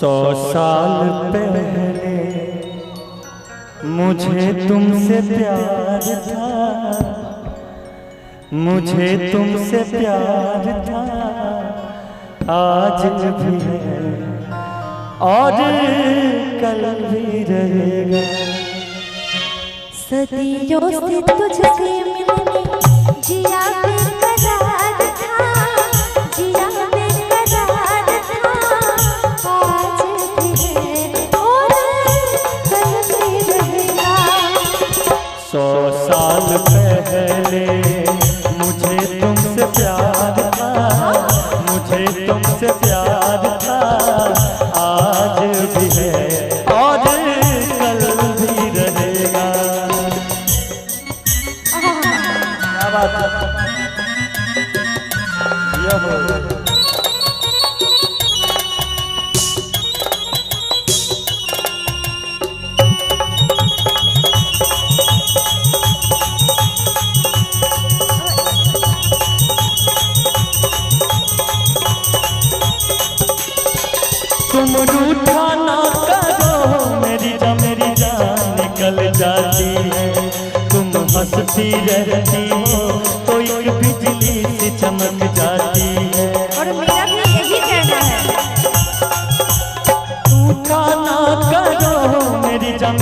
100 साल पहले मुझे तुमसे प्यार था, मुझे तुमसे प्यार था, आज भी है और कल भी रहेगा। सदियों से तुझसे मिलने जिया बेकरार था, जिया बेकरार था, आज भी है और कल भी रहेगा। 100 साल पहले मुझे तुमसे प्यार था, मुझे तुमसे प्यार था, आज भी है और कल भी रहेगा। क्या बात है? तुम रूठा ना करो मेरी जान निकल जाती है, तुम हंसती रहती हो तो एक बिजली सी चमक जाती है। और मेरा भी यही कहना है। रूठा ना करो मेरी जान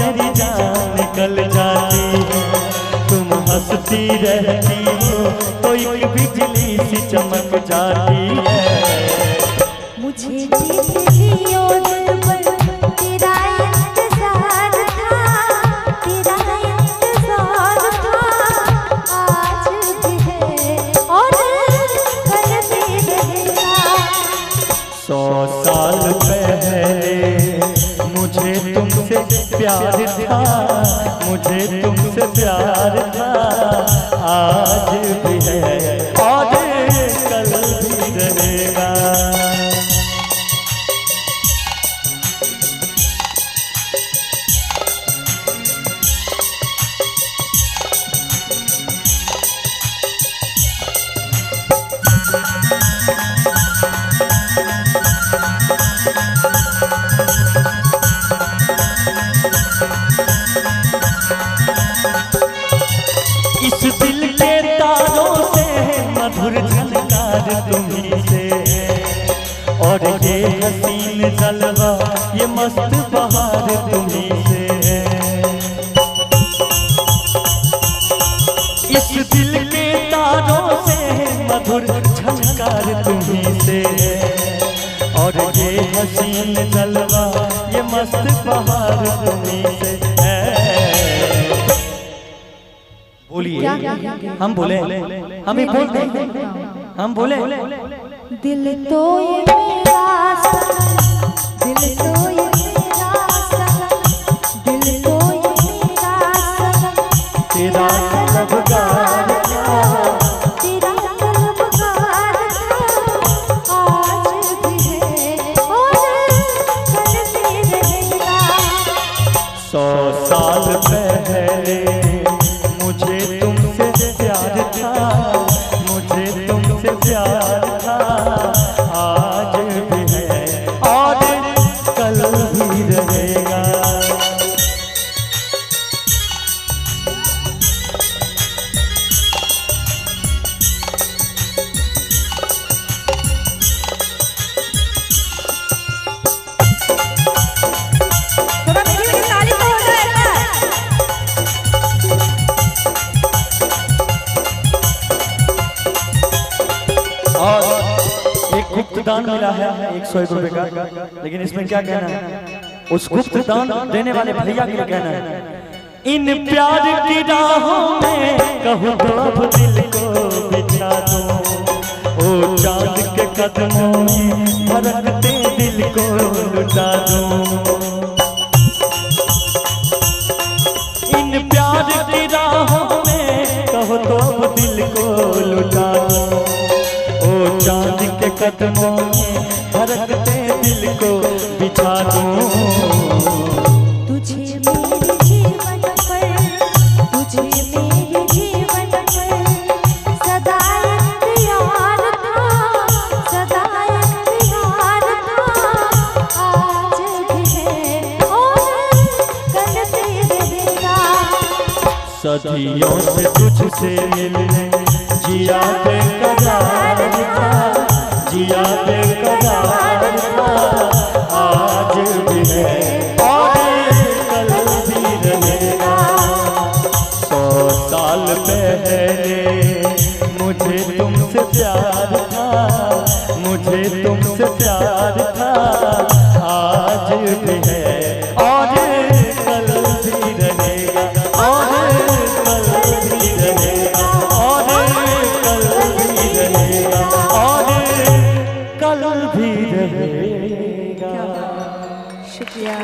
निकल जाती है, तुम हंसती रहती हो तो एक बिजली सी चमक जाती है। मुझे जीते जियो दिल पर तेरा इंतजार था, तेरा इंतजार था, आज भी है और कल भी रहेगा। 100 साल पहले मुझे तुमसे प्यार था, मुझे तुमसे प्यार था, आज भी है और कल भी रहेगा। इस दिल के तारों से मधुर झनकार तुम्हीं से, और ये हसीन जलवा ये मस्त बहार तुम्हीं से। इस दिल के तारों से मधुर झनकार तुम्हीं से, और ये हसीन जलवा ये मस्त बहार तुम्हीं से। बोलिए, हम बोले, हम ही बोलते, हम बोले। दिल तो ये मेरा सनम, दिल तो ये मेरा सनम, दिल तो ये मेरा सनम, तेरा तलबगार था, तेरा तलबगार था, आज भी है और कल भी रहेगा। 100 साल पहले मुझे तुमसे प्यार था, मुझे तुमसे प्यार था, आज भी है और कल भी रहेगा। थोड़ा मेरी ताली तो हो जाएगा। और एक गुप्त दान मिला है 101 रुपए का, लेकिन इसमें क्या कहना है? उस गुप्त दान देने वाले भैया के लिए कहना है, इन प्यार की राहों में कहूँ तो अब दिल को बिछा दो, ओ चांद के कदमों में धड़कते दिल को लुटा दो। इन प्यार की राहों में कहूँ तो अब दिल को लुटा दो, ओ चांद के कदमों में धड़कते दिल को बिछा दो। तुझे मेरे जीवन पर, तुझे मेरे जीवन पर सदा इंतजार था, सदा इंतजार था, आज सदियों से तुझसे मिलने जिया बेकरार था, जिया बेकरार था, आज भी है और कल भी रहेगा। 100 साल पहले मुझे तुमसे प्यार था, मुझे तुमसे प्यार था, आज भी है और कल भी रहेगा, और कल भी रहेगा, और कल भी रहेगा, और कल भी रहेगा। शुक्रिया।